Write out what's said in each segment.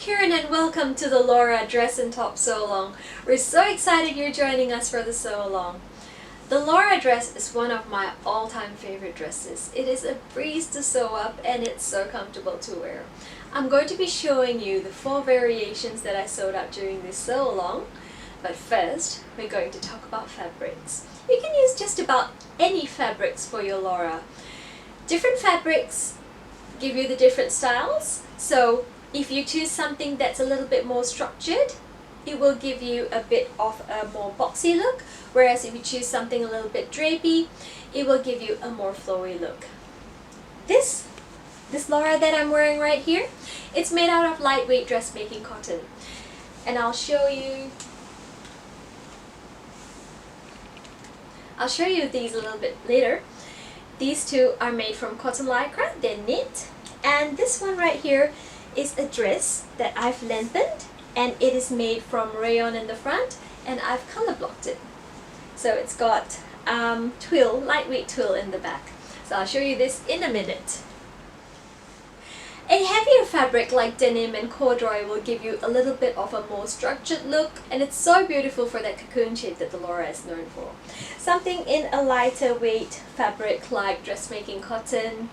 Karen and welcome to the Laura Dress and Top Sew Along. We're so excited you're joining us for the sew along. The Laura dress is one of my all-time favorite dresses. It is a breeze to sew up and it's so comfortable to wear. I'm going to be showing you the 4 variations that I sewed up during this sew along. But first, we're going to talk about fabrics. You can use just about any fabrics for your Laura. Different fabrics give you the different styles. So if you choose something that's a little bit more structured, it will give you a bit of a more boxy look, whereas if you choose something a little bit drapey, it will give you a more flowy look. This Laura that I'm wearing right here, it's made out of lightweight dressmaking cotton, and I'll show you these a little bit later. These two are made from cotton lycra, they're knit, and this one right here is a dress that I've lengthened, and it is made from rayon in the front, and I've color blocked it. So it's got twill, lightweight twill in the back. So I'll show you this in a minute. A heavier fabric like denim and corduroy will give you a little bit of a more structured look, and it's so beautiful for that cocoon shape that the Laura is known for. Something in a lighter weight fabric like dressmaking cotton,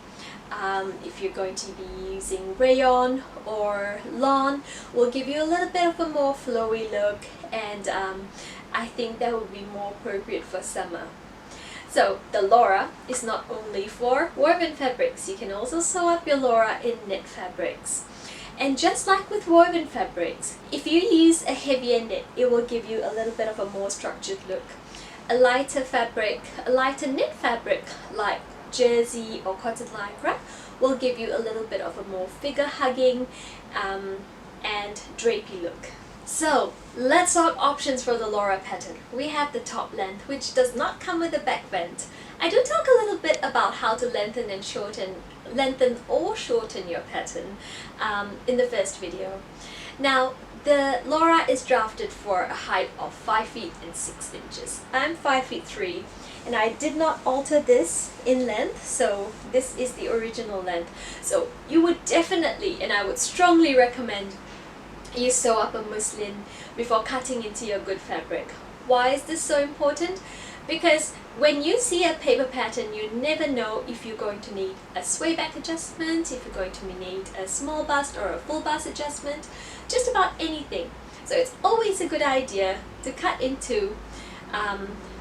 if you're going to be using rayon or lawn, will give you a little bit of a more flowy look, and I think that would be more appropriate for summer. So the Laura is not only for woven fabrics, you can also sew up your Laura in knit fabrics. And just like with woven fabrics, if you use a heavier knit, it will give you a little bit of a more structured look. A lighter fabric, a lighter knit fabric like jersey or cotton lycra will give you a little bit of a more figure hugging and drapey look. So let's talk options for the Laura pattern. We have the top length, which does not come with a back bend. I do talk a little bit about how to lengthen or shorten your pattern in the first video. Now the Laura is drafted for a height of 5 feet and 6 inches. I'm 5 feet 3. And I did not alter this in length, so this is the original length. So you would definitely, and I would strongly recommend, you sew up a muslin before cutting into your good fabric. Why is this so important? Because when you see a paper pattern, you never know if you're going to need a sway back adjustment, if you're going to need a small bust or a full bust adjustment, just about anything. So it's always a good idea to cut into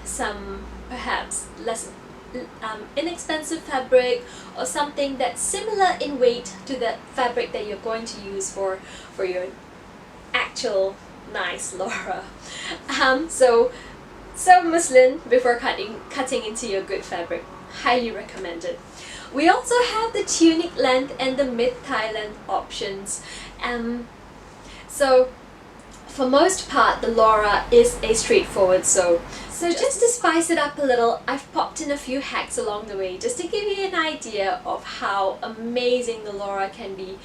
some perhaps less inexpensive fabric, or something that's similar in weight to the fabric that you're going to use for your actual nice Laura. So muslin before cutting into your good fabric. Highly recommended. We also have the tunic length and the mid-thigh length options. So for most part, the Laura is a straightforward sew. So just to spice it up a little, I've popped in a few hacks along the way just to give you an idea of how amazing the Laura can be,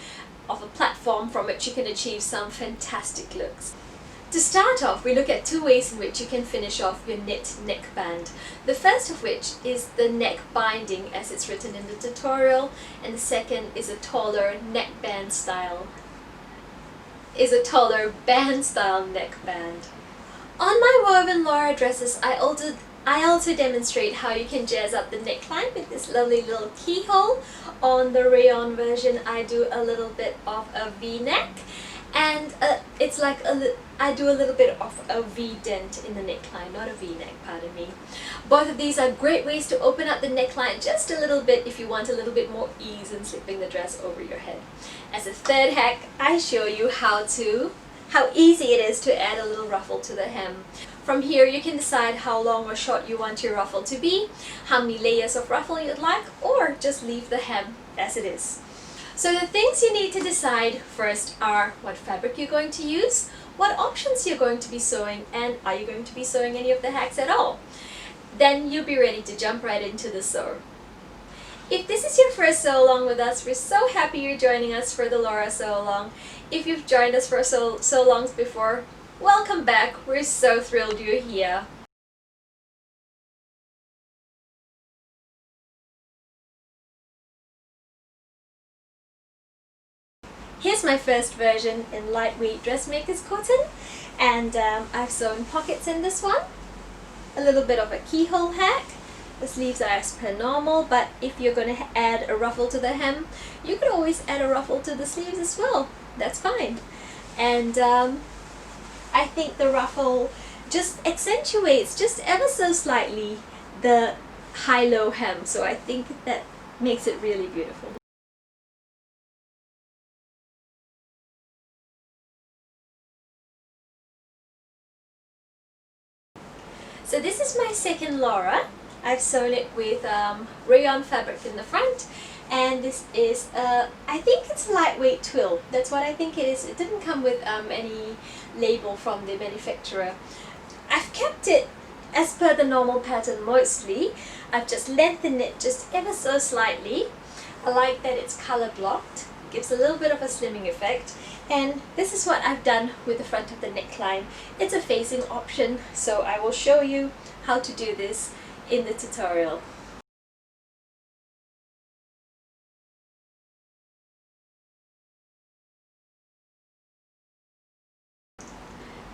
of a platform from which you can achieve some fantastic looks. To start off, we look at 2 ways in which you can finish off your knit neckband. The first of which is the neck binding as it's written in the tutorial, and the second is a taller band style neckband. On my woven Laura dresses, I also demonstrate how you can jazz up the neckline with this lovely little keyhole. On the rayon version, I do a little bit of a V-neck, and it's like I do a little bit of a V-dent in the neckline, not a V-neck, pardon me. Both of these are great ways to open up the neckline just a little bit if you want a little bit more ease in slipping the dress over your head. As a third hack, I show you how easy it is to add a little ruffle to the hem. From here, you can decide how long or short you want your ruffle to be, how many layers of ruffle you'd like, or just leave the hem as it is. So the things you need to decide first are what fabric you're going to use, what options you're going to be sewing, and are you going to be sewing any of the hacks at all? Then you'll be ready to jump right into the sew. If this is your first sew along with us, we're so happy you're joining us for the Laura sew along. If you've joined us for sew alongs before, welcome back. We're so thrilled you're here. Here's my first version in lightweight dressmaker's cotton, and I've sewn pockets in this one, a little bit of a keyhole hack. The sleeves are as per normal, but if you're going to add a ruffle to the hem, you could always add a ruffle to the sleeves as well. That's fine. And I think the ruffle just accentuates just ever so slightly the high-low hem, so I think that makes it really beautiful. So this is my second Laura. I've sewn it with rayon fabric in the front, and this is I think it's a lightweight twill. That's what I think it is. It didn't come with any label from the manufacturer. I've kept it as per the normal pattern mostly. I've just lengthened it just ever so slightly. I like that it's color blocked. Gives a little bit of a slimming effect. And this is what I've done with the front of the neckline. It's a facing option, so I will show you how to do this in the tutorial.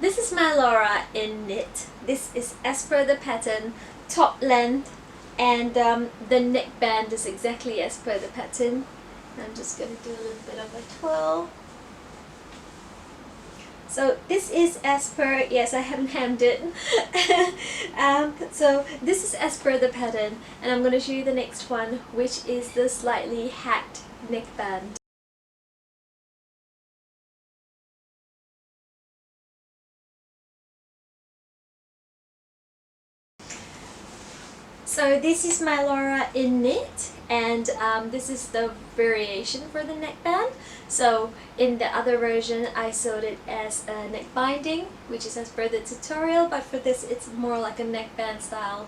This is my Laura in knit. This is as per the pattern, top length, and the neckband is exactly as per the pattern. I'm just going to do a little bit of a twirl. So this is as per, yes, I haven't hemmed it. So this is as per the pattern, and I'm going to show you the next one, which is the slightly hacked neckband. So this is my Laura in knit, and this is the variation for the neckband. So in the other version I sewed it as a neck binding, which is as per the tutorial, but for this it's more like a neckband style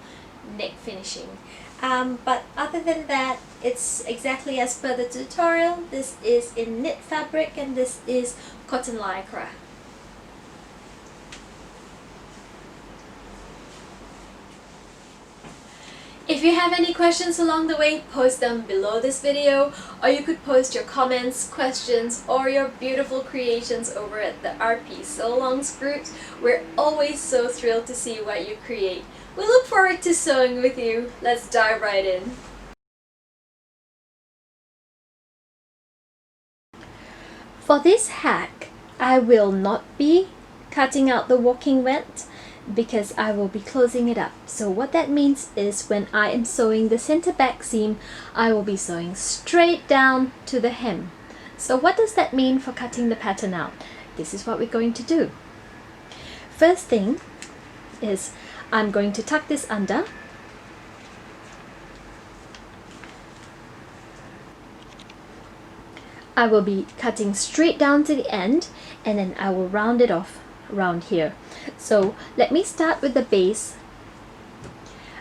neck finishing. But other than that, it's exactly as per the tutorial. This is in knit fabric, and this is cotton lycra. If you have any questions along the way, post them below this video, or you could post your comments, questions, or your beautiful creations over at the RP Sewalong's groups. We're always so thrilled to see what you create. We look forward to sewing with you. Let's dive right in. For this hack, I will not be cutting out the walking vent, because I will be closing it up. So what that means is when I am sewing the center back seam, I will be sewing straight down to the hem. So what does that mean for cutting the pattern out? This is what we're going to do. First thing is I'm going to tuck this under. I will be cutting straight down to the end, and then I will round it off around here. So let me start with the base.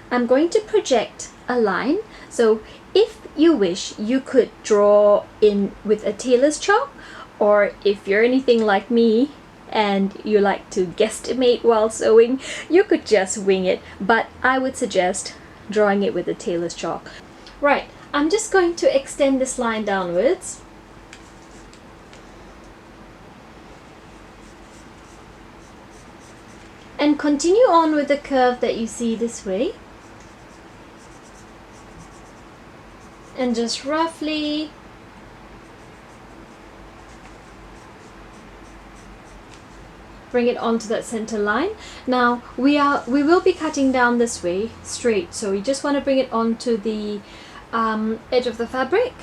I'm going to project a line. So if you wish, you could draw in with a tailor's chalk, or if you're anything like me and you like to guesstimate while sewing, you could just wing it, but I would suggest drawing it with a tailor's chalk. Right, I'm just going to extend this line downwards. And continue on with the curve that you see this way. And just roughly bring it onto that center line. Now we will be cutting down this way straight, so you just want to bring it onto the edge of the fabric.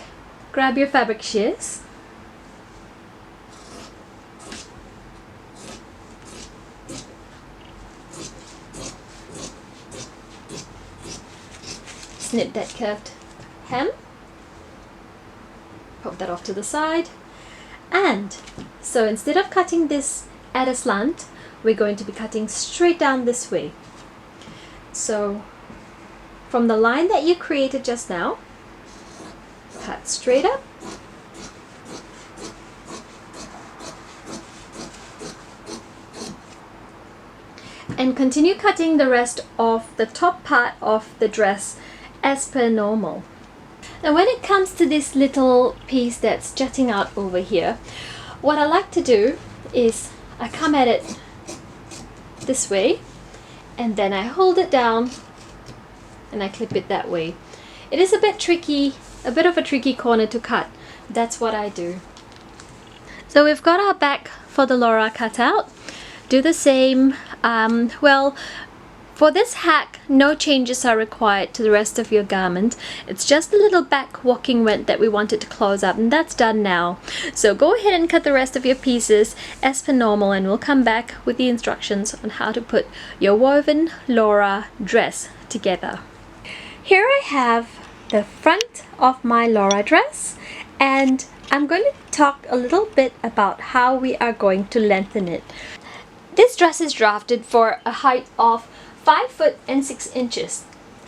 Grab your fabric shears. Snip that curved hem, pop that off to the side, and so instead of cutting this at a slant, we're going to be cutting straight down this way. So from the line that you created just now, cut straight up, and continue cutting the rest of the top part of the dress as per normal. Now when it comes to this little piece that's jutting out over here, what I like to do is I come at it this way, and then I hold it down and I clip it that way. It is a bit tricky, a bit of a tricky corner to cut. That's what I do. So we've got our back for the Laura cut out. Do the same. Well, for this hack, no changes are required to the rest of your garment. It's just a little back walking rent that we wanted to close up, and that's done now. So go ahead and cut the rest of your pieces as per normal, and we'll come back with the instructions on how to put your woven Laura dress together. Here I have the front of my Laura dress, and I'm going to talk a little bit about how we are going to lengthen it. This dress is drafted for a height of 5 foot and 6 inches.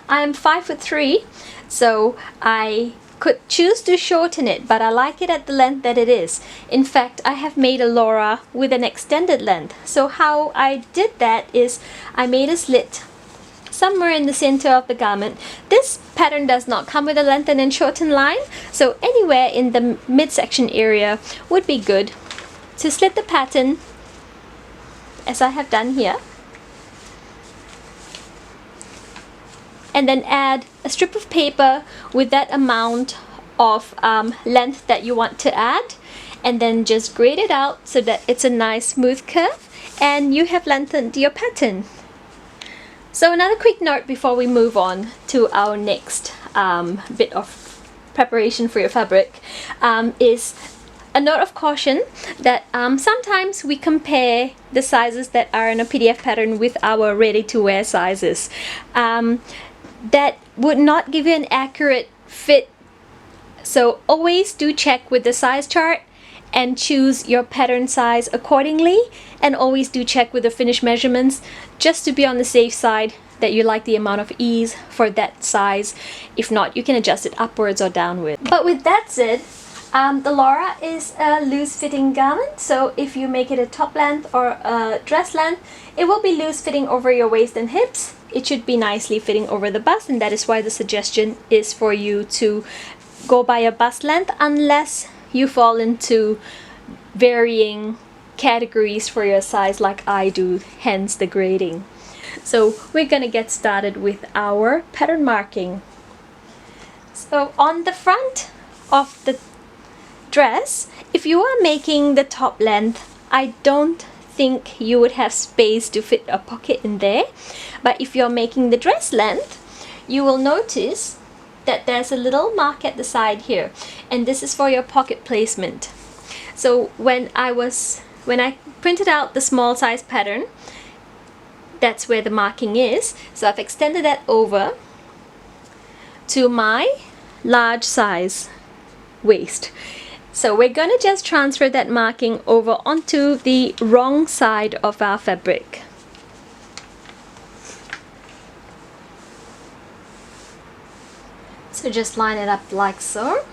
I am 5'3", so I could choose to shorten it, but I like it at the length that it is. In fact, I have made a Laura with an extended length. So how I did that is I made a slit somewhere in the center of the garment. This pattern does not come with a lengthen and shorten line, so anywhere in the midsection area would be good to slit the pattern as I have done here, and then add a strip of paper with that amount of length that you want to add, and then just grade it out so that it's a nice smooth curve and you have lengthened your pattern. So another quick note before we move on to our next bit of preparation for your fabric is a note of caution that sometimes we compare the sizes that are in a PDF pattern with our ready-to-wear sizes. That would not give you an accurate fit, so always do check with the size chart and choose your pattern size accordingly, and always do check with the finished measurements just to be on the safe side that you like the amount of ease for that size. If not, you can adjust it upwards or downwards. But with that said, the Laura is a loose fitting garment, so if you make it a top length or a dress length, it will be loose fitting over your waist and hips. It should be nicely fitting over the bust, and that is why the suggestion is for you to go by a bust length unless you fall into varying categories for your size like I do, hence the grading. So we're gonna get started with our pattern marking. So on the front of the dress, if you are making the top length, I don't think you would have space to fit a pocket in there. But if you're making the dress length, you will notice that there's a little mark at the side here, and this is for your pocket placement. So when I printed out the small size pattern, that's where the marking is. So I've extended that over to my large size waist. So we're gonna just transfer that marking over onto the wrong side of our fabric. So just line it up like so.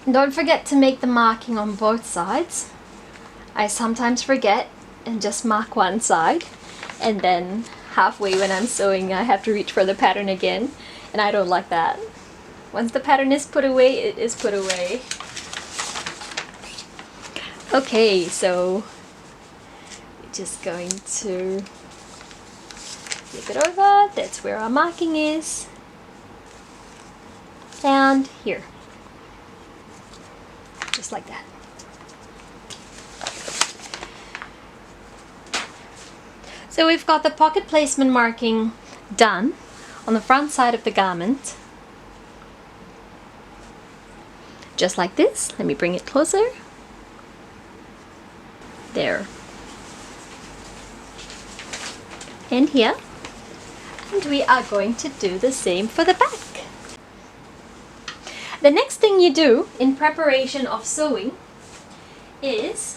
And don't forget to make the marking on both sides. I sometimes forget and just mark one side, and then halfway when I'm sewing I have to reach for the pattern again, and I don't like that. Once the pattern is put away, it is put away. Okay, so we're just going to flip it over. That's where our marking is, and here, just like that. So we've got the pocket placement marking done on the front side of the garment. Just like this. Let me bring it closer. There. And here. And we are going to do the same for the back. The next thing you do in preparation of sewing is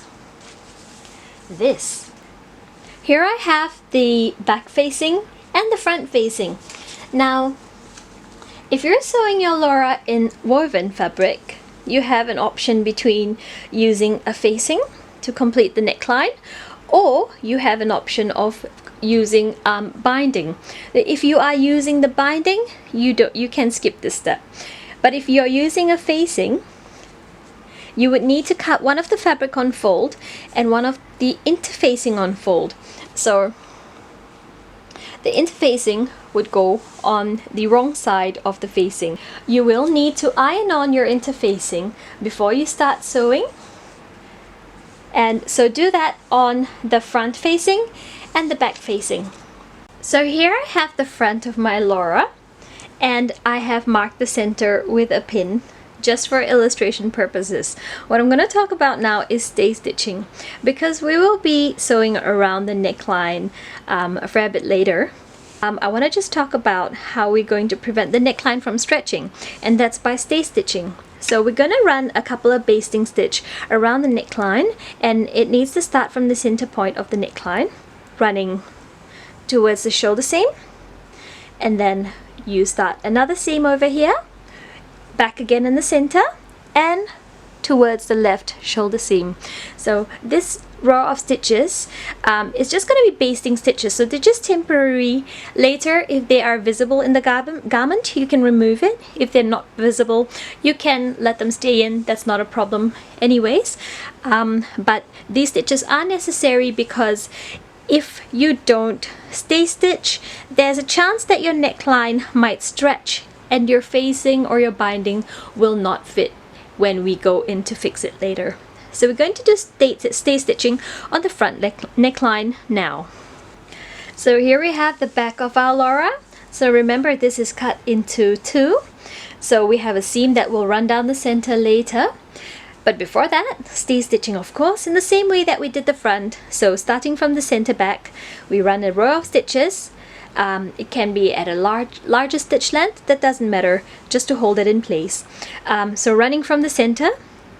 this. Here I have the back facing and the front facing. Now, if you're sewing your Laura in woven fabric, you have an option between using a facing to complete the neckline, or you have an option of using binding. If you are using the binding, you can skip this step. But if you're using a facing, you would need to cut one of the fabric on fold and one of the interfacing on fold. So the interfacing would go on the wrong side of the facing. You will need to iron on your interfacing before you start sewing. And so do that on the front facing and the back facing. So here I have the front of my Laura, and I have marked the center with a pin just for illustration purposes. What I'm going to talk about now is stay stitching, because we will be sewing around the neckline a fair bit later. I want to just talk about how we're going to prevent the neckline from stretching, and that's by stay stitching. So we're going to run a couple of basting stitch around the neckline, and it needs to start from the center point of the neckline, running towards the shoulder seam, and then you start another seam over here, back again in the center, and towards the left shoulder seam. So this row of stitches is just going to be basting stitches, so they're just temporary. Later, if they are visible in the garment, you can remove it. If they're not visible, you can let them stay in. That's not a problem anyways. But these stitches are necessary because if you don't stay stitch, there's a chance that your neckline might stretch and your facing or your binding will not fit when we go in to fix it later. So we're going to do stay stitching on the front neckline now. So here we have the back of our Laura. So remember, this is cut into two. So we have a seam that will run down the center later. But before that, stay stitching, of course, in the same way that we did the front. So starting from the center back, we run a row of stitches. It can be at a larger stitch length, that doesn't matter, just to hold it in place. So running from the center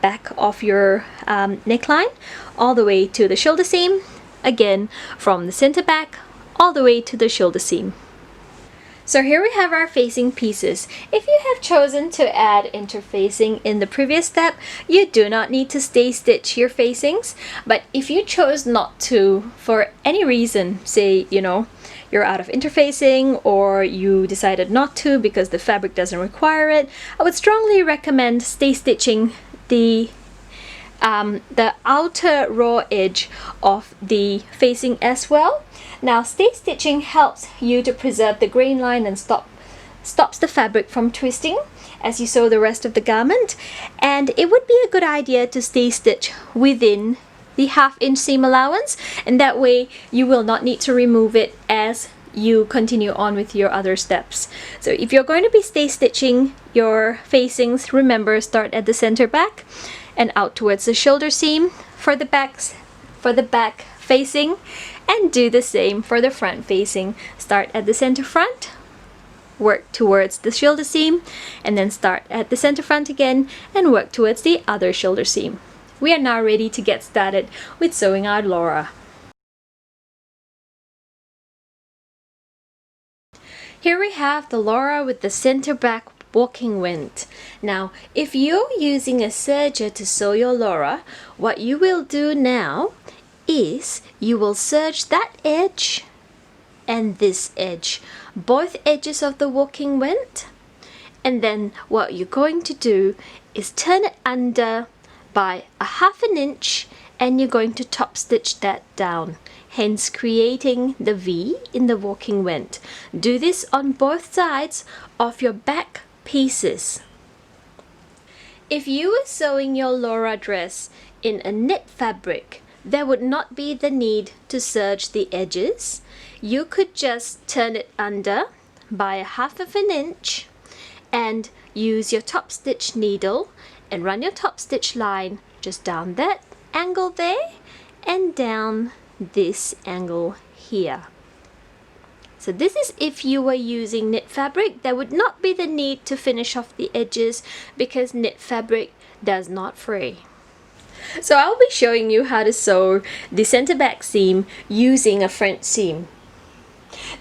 back of your neckline all the way to the shoulder seam, again from the center back all the way to the shoulder seam. So here we have our facing pieces. If you have chosen to add interfacing in the previous step, you do not need to stay stitch your facings. But if you chose not to for any reason, say you're out of interfacing, or you decided not to because the fabric doesn't require it, I would strongly recommend stay stitching the outer raw edge of the facing as well. Now, stay stitching helps you to preserve the grain line and stops the fabric from twisting as you sew the rest of the garment. And it would be a good idea to stay stitch within the 1/2 inch seam allowance, and that way you will not need to remove it as you continue on with your other steps. So if you're going to be stay stitching your facings, remember, start at the center back and out towards the shoulder seam for the back facing, and do the same for the front facing. Start at the center front, work towards the shoulder seam, and then start at the center front again and work towards the other shoulder seam. We are now ready to get started with sewing our Laura. Here we have the Laura with the center back walking wind. Now, if you're using a serger to sew your Laura, what you will do now is you will serge that edge and this edge, both edges of the walking wind, and then what you're going to do is turn it under by a 1/2 inch, and you're going to top stitch that down, hence creating the V in the walking wind. Do this on both sides of your back pieces. If you were sewing your Laura dress in a knit fabric, there would not be the need to serge the edges. You could just turn it under by a 1/2 inch and use your top stitch needle and run your top stitch line just down that angle there and down this angle here. So this is if you were using knit fabric. There would not be the need to finish off the edges because knit fabric does not fray. So I'll be showing you how to sew the center back seam using a French seam.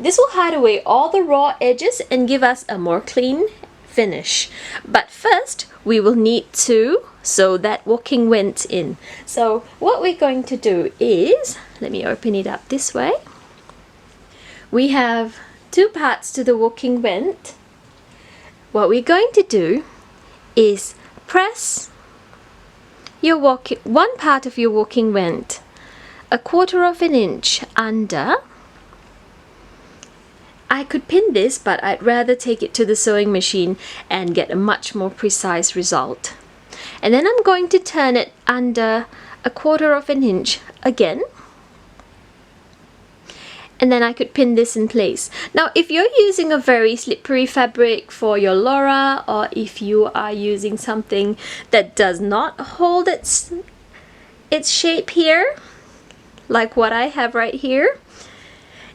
This will hide away all the raw edges and give us a more clean finish. But first, we will need to sew that walking wind in. So what we're going to do is, let me open it up this way. we have two parts to the walking vent. What we're going to do is press your one part of your walking vent 1/4 of an inch under. I could pin this, but I'd rather take it to the sewing machine and get a much more precise result. And then I'm going to turn it under 1/4 of an inch again. And then I could pin this in place. Now, if you're using a very slippery fabric for your Laura, or if you are using something that does not hold its shape here, like what I have right here,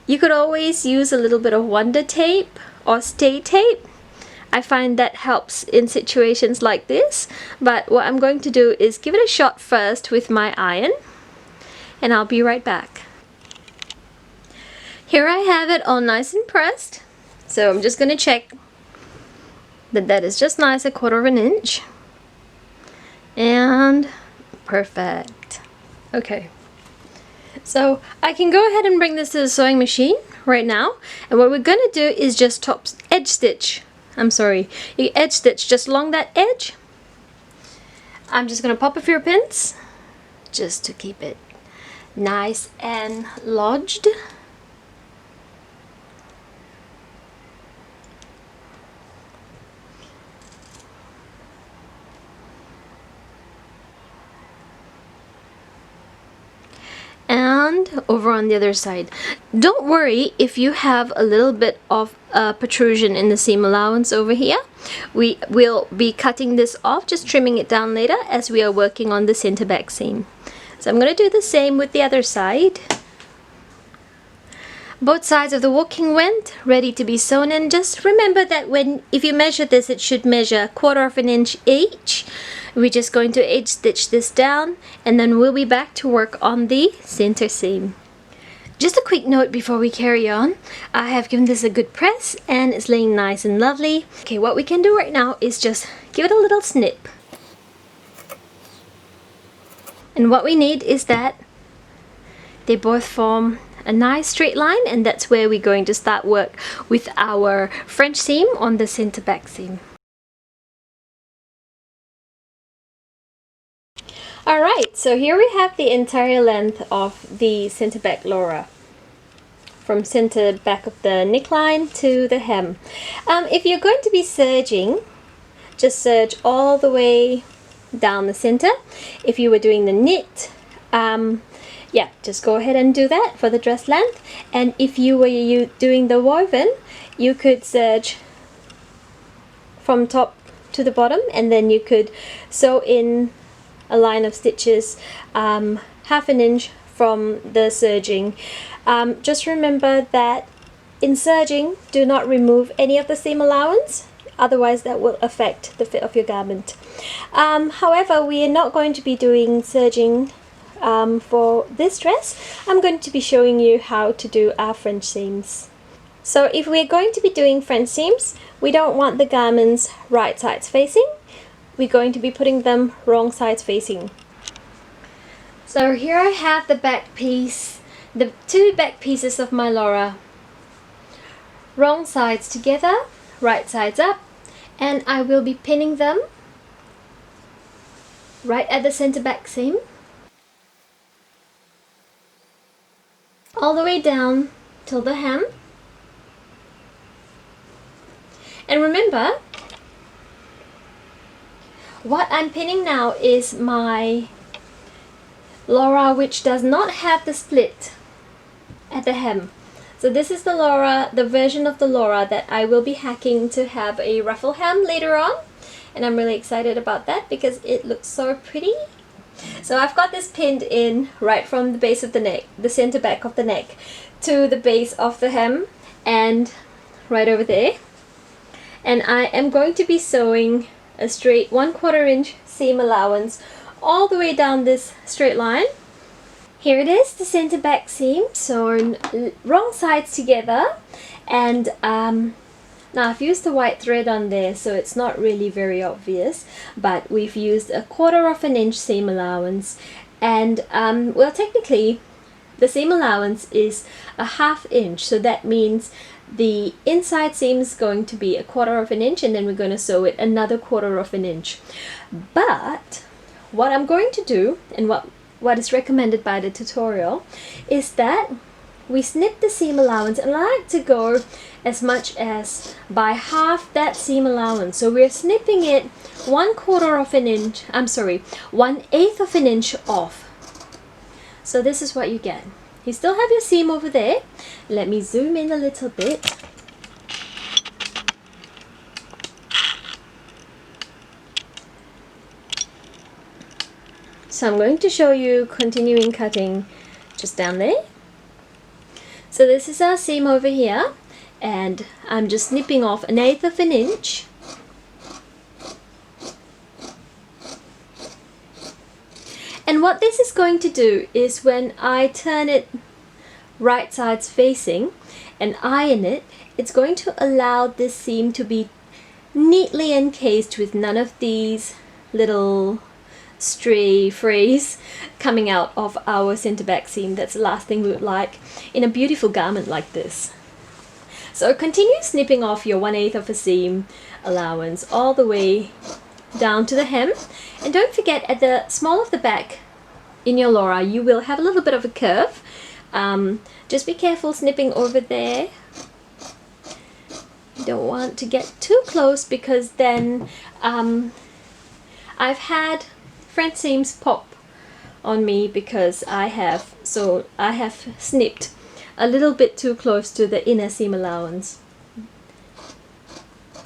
you could always use a little bit of Wonder Tape or Stay Tape. I find that helps in situations like this. But what I'm going to do is give it a shot first with my iron, and I'll be right back. Here I have it all nice and pressed. So I'm just going to check that that is just nice, 1/4 of an inch. And perfect. Okay. So I can go ahead and bring this to the sewing machine right now. And what we're going to do is just edge stitch. You edge stitch just along that edge. I'm just going to pop a few pins just to keep it nice and lodged. And over on the other side. Don't worry if you have a little bit of protrusion in the seam allowance over here. We will be cutting this off, just trimming it down later as we are working on the center back seam. So I'm going to do the same with the other side. Both sides of the walking vent ready to be sewn in. Just remember that if you measure this, it should measure 1/4 of an inch each. We're just going to edge stitch this down, and then we'll be back to work on the center seam. Just a quick note before we carry on. I have given this a good press and it's laying nice and lovely. Okay, what we can do right now is just give it a little snip. And what we need is that they both form a nice straight line, and that's where we're going to start work with our French seam on the center back seam. Alright, so here we have the entire length of the center back Laura, from center back of the neckline to the hem. If you're going to be serging, just serge all the way down the center. If you were doing the knit, yeah, just go ahead and do that for the dress length. And if you were doing the woven, you could serge from top to the bottom, and then you could sew in a line of stitches 1/2 an inch from the serging. Just remember that in serging, do not remove any of the seam allowance, otherwise that will affect the fit of your garment. However, we are not going to be doing serging for this dress. I'm going to be showing you how to do our French seams. So if we're going to be doing French seams, we don't want the garments right sides facing. We're going to be putting them wrong sides facing. So here I have the back piece, the two back pieces of my Laura. Wrong sides together, right sides up, and I will be pinning them right at the center back seam, all the way down till the hem. And remember, what I'm pinning now is my Laura, which does not have the split at the hem. So this is the Laura, the version of the Laura that I will be hacking to have a ruffle hem later on, and I'm really excited about that because it looks so pretty. So I've got this pinned in right from the base of the neck, the center back of the neck, to the base of the hem, and right over there. And I am going to be sewing a straight 1/4 inch seam allowance all the way down this straight line. Here it is, the center back seam sewn wrong sides together, and now I've used the white thread on there, so it's not really very obvious, but we've used 1/4 of an inch seam allowance. And well, technically the seam allowance is a 1/2 inch, so that means the inside seam is going to be 1/4 of an inch, and then we're going to sew it another 1/4 of an inch. But what I'm going to do, and what is recommended by the tutorial, is that we snip the seam allowance, and I like to go as much as by half that seam allowance. So we're snipping it 1/4 of an inch, 1/8 of an inch off. So this is what you get. You still have your seam over there. Let me zoom in a little bit. So I'm going to show you continuing cutting just down there. So this is our seam over here, and I'm just snipping off 1/8 of an inch. And what this is going to do is when I turn it right sides facing and iron it, it's going to allow this seam to be neatly encased with none of these little stray frays coming out of our center back seam. That's the last thing we would like in a beautiful garment like this. So continue snipping off your 1/8 of a seam allowance all the way down to the hem, and don't forget at the small of the back in your Laura you will have a little bit of a curve. Just be careful snipping over there. You don't want to get too close, because then I've had front seams pop on me because I have snipped a little bit too close to the inner seam allowance.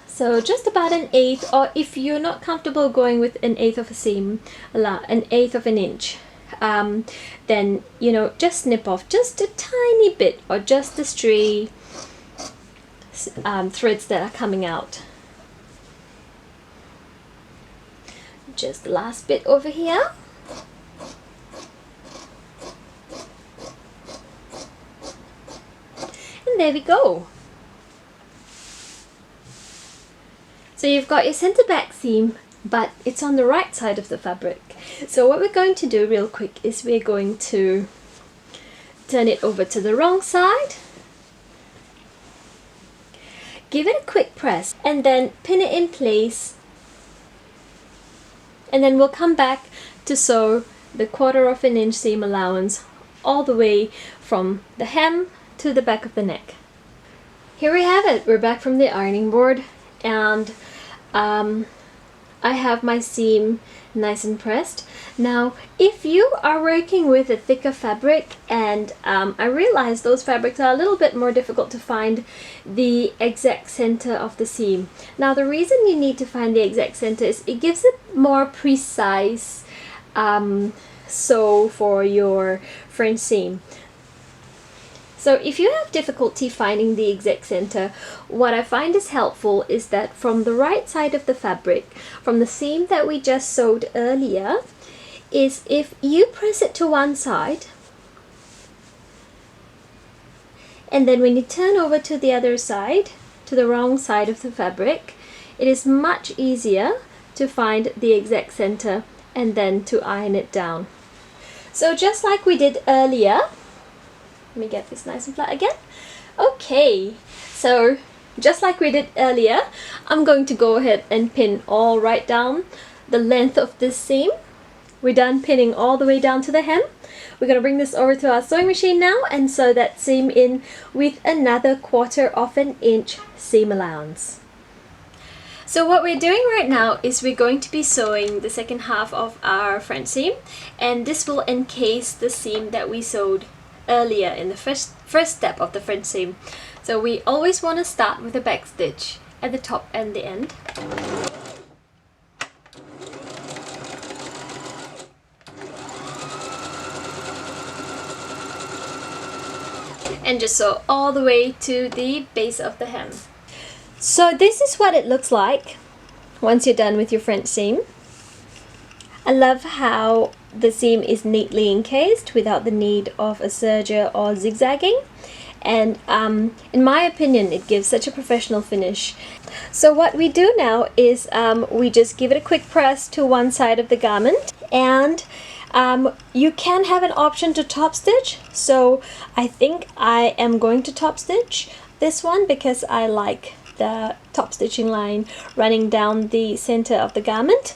So just about 1/8, or if you're not comfortable going with 1/8 of a seam, 1/8 of an inch, then just snip off just a tiny bit, or just the stray threads that are coming out. Just the last bit over here. And there we go. So you've got your center back seam, but it's on the right side of the fabric. So what we're going to do real quick is we're going to turn it over to the wrong side, give it a quick press, and then pin it in place, and then we'll come back to sew the 1/4 of an inch seam allowance all the way from the hem to the back of the neck. Here we have it. We're back from the ironing board, and I have my seam nice and pressed. Now if you are working with a thicker fabric, and I realize those fabrics are a little bit more difficult to find the exact center of the seam. Now the reason you need to find the exact center is it gives it more precise sew for your French seam. So if you have difficulty finding the exact center, what I find is helpful is that from the right side of the fabric, from the seam that we just sewed earlier, is if you press it to one side, and then when you turn over to the other side, to the wrong side of the fabric, it is much easier to find the exact center and then to iron it down. So just like we did earlier, let me get this nice and flat again. Okay, so just like we did earlier, I'm going to go ahead and pin all right down the length of this seam. We're done pinning all the way down to the hem. We're going to bring this over to our sewing machine now and sew that seam in with another 1/4 of an inch seam allowance. So what we're doing right now is we're going to be sewing the second half of our front seam, and this will encase the seam that we sewed earlier in the first step of the front seam. So we always want to start with a back stitch at the top and the end. And just sew all the way to the base of the hem. So this is what it looks like once you're done with your front seam. I love how the seam is neatly encased without the need of a serger or zigzagging, and in my opinion it gives such a professional finish. So what we do now is we just give it a quick press to one side of the garment, and You can have an option to top stitch, so I think I am going to top stitch this one because I like the top stitching line running down the center of the garment.